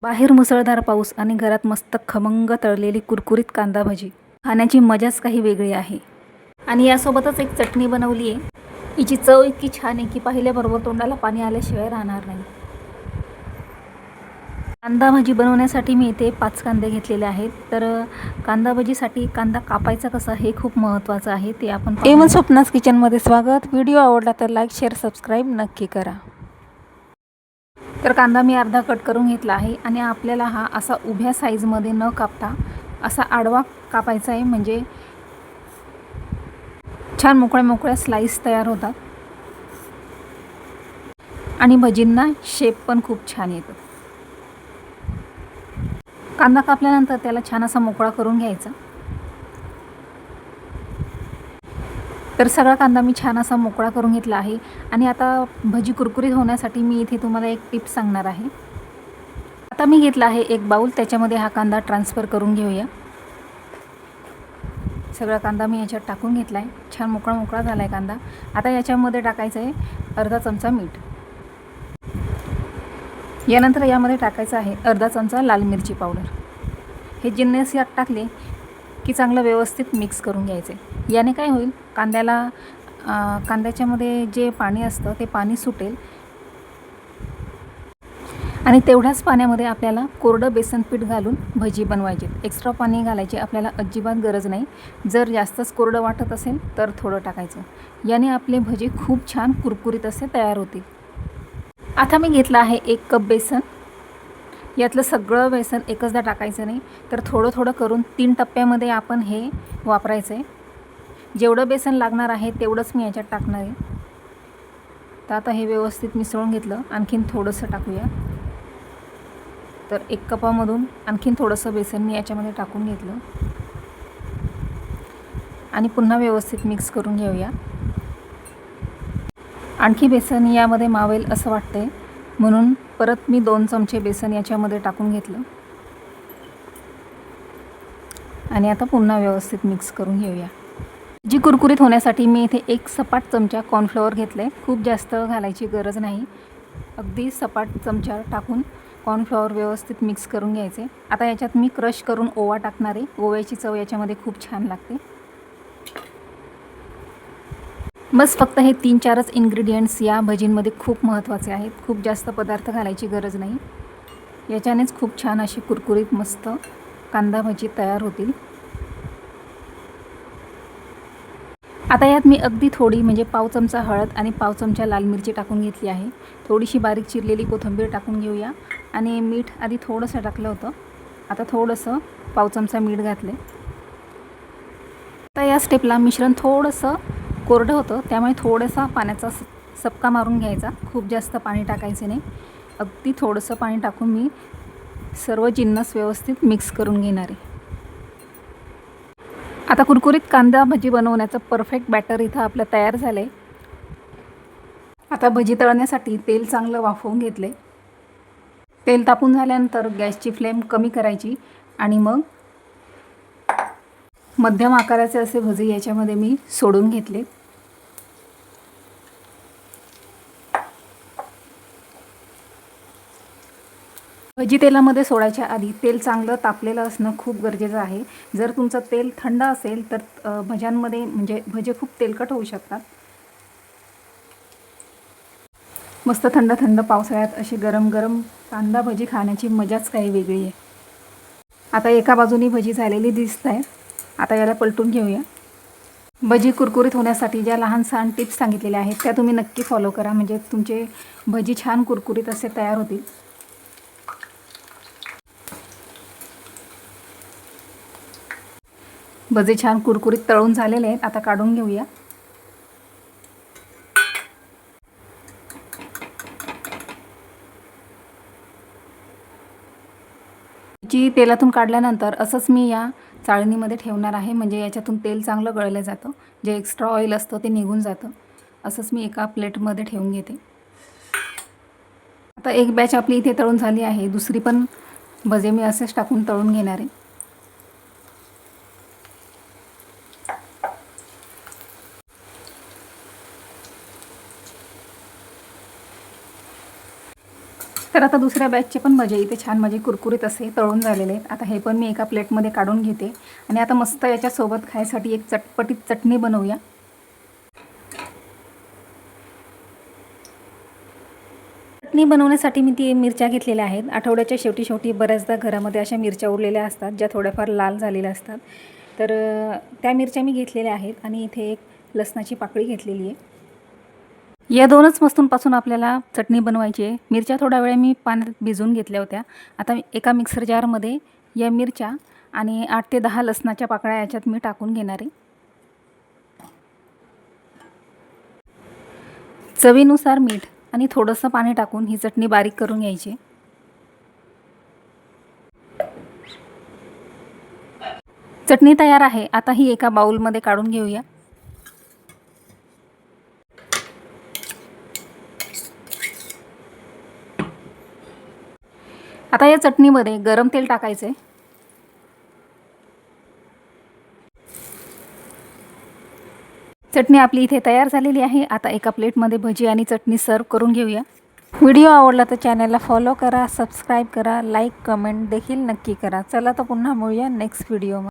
बाहेर मुसळधार पाऊस आणि घरात मस्त खमंग तळलेली कुरकुरीत कांदा भजी खाण्याची मजाच काही वेगळी आहे. आणि यासोबतच एक चटणी बनवली आहे. हिची चव इतकी छान आहे की पाहिल्याबरोबर तोंडाला पाणी आल्याशिवाय राहणार नाही. कांदा भजी बनवण्यासाठी मी इथे 5 कांदे घेतलेले आहेत. तर कांदा भजीसाठी कांदा कापायचा कसा हे खूप महत्त्वाचं आहे, ते आपण पाहूया. स्वप्नास किचनमध्ये स्वागत. व्हिडिओ आवडला तर लाईक शेअर सबस्क्राईब नक्की करा. तर कांदा मी अर्धा कट करून घेतला आहे आणि आपल्याला हा असा उभ्या साईजमध्ये न कापता असा आडवा कापायचा आहे, म्हणजे छान मोकळ्या मोकळ्या स्लाइस तयार होतात आणि भजींना शेप पण खूप छान येतो. कांदा कापल्यानंतर त्याला छान असा मोकळा करून घ्यायचा. तर सगळा कांदा मी छान असा मोकळा करून घेतला आहे आणि आता भजी कुरकुरीत होण्यासाठी मी इथे तुम्हाला एक टिप सांगणार आहे. आता मी घेतला आहे एक बाउल, त्याच्यामध्ये हा कांदा ट्रान्सफर करून घेऊया. सगळा कांदा मी याच्यात टाकून घेतला आहे. छान मोकळा मोकळा झाला आहे कांदा. आता याच्यामध्ये टाकायचं आहे अर्धा चमचा मीठ. यानंतर यामध्ये टाकायचं आहे अर्धा चमचा लाल मिरची पावडर. हे जिन्नस यात टाकले की चांगलं व्यवस्थित मिक्स करून घ्यायचे. याने काय होईल, कांद्याच्यामध्ये जे पाणी असतं ते पाणी सुटेल आणि तेवढ्याच पाण्यामध्ये आपल्याला कोरडं बेसन पीठ घालून भजी बनवायचे. एक्स्ट्रा पाणी घालायची आपल्याला अजिबात गरज नाही. जर जास्तच कोरडं वाटत असेल तर थोडं टाकायचं. याने आपले भजी खूप छान कुरकुरीत असे तयार होतील. आता मी घेतलं आहे 1 कप बेसन. यातलं सगळं बेसन एकचदा टाकायचं नाही, तर थोडं थोडं करून 3 टप्प्यामध्ये आपण हे वापरायचं आहे. जेवढं बेसन लागणार आहे तेवढंच मी याच्यात टाकणार आहे. तर आता हे व्यवस्थित मिसळून घेतलं. आणखीन थोडंसं टाकूया. तर 1 कपामधून आणखीन थोडंसं बेसन मी याच्यामध्ये टाकून घेतलं आणि पुन्हा व्यवस्थित मिक्स करून घेऊया. आणखी बेसन यामध्ये मावेल असं वाटतंय, म्हणून परत मी 2 चमचे बेसन याच्यामध्ये टाकून घेतलं आणि आता पुन्हा व्यवस्थित मिक्स करून घेऊया. जी कुरकुरीत होण्यासाठी मी इथे 1 सपाट चमचा कॉर्नफ्लॉवर घेतलं आहे. खूप जास्त घालायची गरज नाही. अगदी सपाट चमचा टाकून कॉर्नफ्लॉवर व्यवस्थित मिक्स करून घ्यायचे. आता याच्यात मी क्रश करून ओवा टाकणार आहे. ओव्याची चव याच्यामध्ये खूप छान लागते. बस फक्त हे 3-4च इन्ग्रेडियंट्स या भजींमध्ये खूप महत्त्वाचे आहेत. खूप जास्त पदार्थ घालायची गरज नाही. याच्यानेच खूप छान अशी कुरकुरीत मस्त कांदा भजी तयार होतील. आता यात मी अगदी थोडी म्हणजे पाव चमचा हळद आणि पाव चमचा लाल मिरची टाकून घेतली आहे. थोडीशी बारीक चिरलेली कोथिंबीर टाकून घेऊया आणि मीठ आधी थोडंसं टाकलं होतं. आता थोडंसं पाव चमचा मीठ घातले. आता या स्टेपला मिश्रण थोडंसं कोरडं होतं, त्यामुळे थोडासा पाण्याचा सपका मारून घ्यायचा. खूप जास्त पाणी टाकायचे नाही. अगदी थोडंसं पाणी टाकून मी सर्व जिन्नस व्यवस्थित मिक्स करून घेणार आहे. आता कुरकुरीत कांदा भजी बनवण्याचं परफेक्ट बॅटर इथं आपलं तयार झालं आहे. आता भजी तळण्यासाठी तेल चांगलं वाफवून घेतले. तेल तापून झाल्यानंतर गॅसची फ्लेम कमी करायची आणि मग मध्यम आकाराचे असे भजी याच्यामध्ये मी सोडून घेतले. भजी तेलामध्ये सोडायच्या आधी तेल चांगलं तापलेलं असणं खूप गरजेचं आहे. जर तुमचं तेल थंड असेल तर भज्यांमध्ये म्हणजे भजे खूप तेलकट होऊ शकतात. मस्त थंड थंड पावसाळ्यात अशी गरम गरम कांदा भजी खाण्याची मजाच काही वेगळी आहे. आता एका बाजूनी भजी झालेली दिसत आहे. आता याला पलटून घेऊया. भजी कुरकुरीत होण्यासाठी ज्या लहान सहान टिप्स सांगितलेल्या आहेत त्या तुम्ही नक्की फॉलो करा, म्हणजे तुमचे भजी छान कुरकुरीत असे तयार होतील. भजे छान कुरकुरीत तळून झालेले आहेत. आता काढून घेऊया. जी तेलातून काढल्यानंतर असंच मी या चाळणीमध्ये ठेवणार आहे, म्हणजे याच्यातून तेल चांगलं गळलं जातं. जे एक्स्ट्रा ऑइल असतं ते निघून जातं. असंच मी एका प्लेटमध्ये ठेवून घेते. आता एक बॅच आपली इथे तळून झाली आहे. दुसरी पण भजे मी असेच टाकून तळून घेणार आहे. तर आता दुसऱ्या बॅचचे पण भजे इथे छान म्हणजे कुरकुरीत असे तळून झालेले आहेत. आता हे पण मी एका प्लेटमध्ये काढून घेते आणि आता मस्त याच्यासोबत खायसाठी एक चटपटीत चटणी बनवूया. चटणी बनवण्यासाठी मी ती मिरच्या घेतलेल्या आहेत. आठवड्याच्या शेवटी बऱ्याचदा घरामध्ये अशा मिरच्या उरलेल्या असतात ज्या थोड्याफार लाल झालेल्या असतात. तर त्या मिरच्या मी घेतलेल्या आहेत आणि इथे एक लसणाची पाकळी घेतलेली आहे. या 2च वस्तूंपासून आपल्याला चटणी बनवायची आहे. मिरच्या थोडा वेळ मी पाण्यात भिजवून घेतल्या होत्या. आता एका मिक्सर जारमध्ये या मिरच्या आणि 8 ते 10 लसणाच्या पाकळ्या याच्यात मी टाकून घेणार आहे. चवीनुसार मीठ आणि थोडंसं पाणी टाकून ही चटणी बारीक करून घ्यायची. चटणी तयार आहे. आता ही एका बाउलमध्ये काढून घेऊया. आता या चटणीमध्ये गरम तेल टाकायचं आहे. चटणी आपली इथे तयार झालेली आहे. आता एका प्लेटमध्ये भजी आणि चटणी सर्व करून घेऊया. व्हिडिओ आवडला तर चॅनलला फॉलो करा, सबस्क्राईब करा, लाईक कमेंट देखील नक्की करा. चला तर पुन्हा मिळूया नेक्स्ट व्हिडिओमध्ये.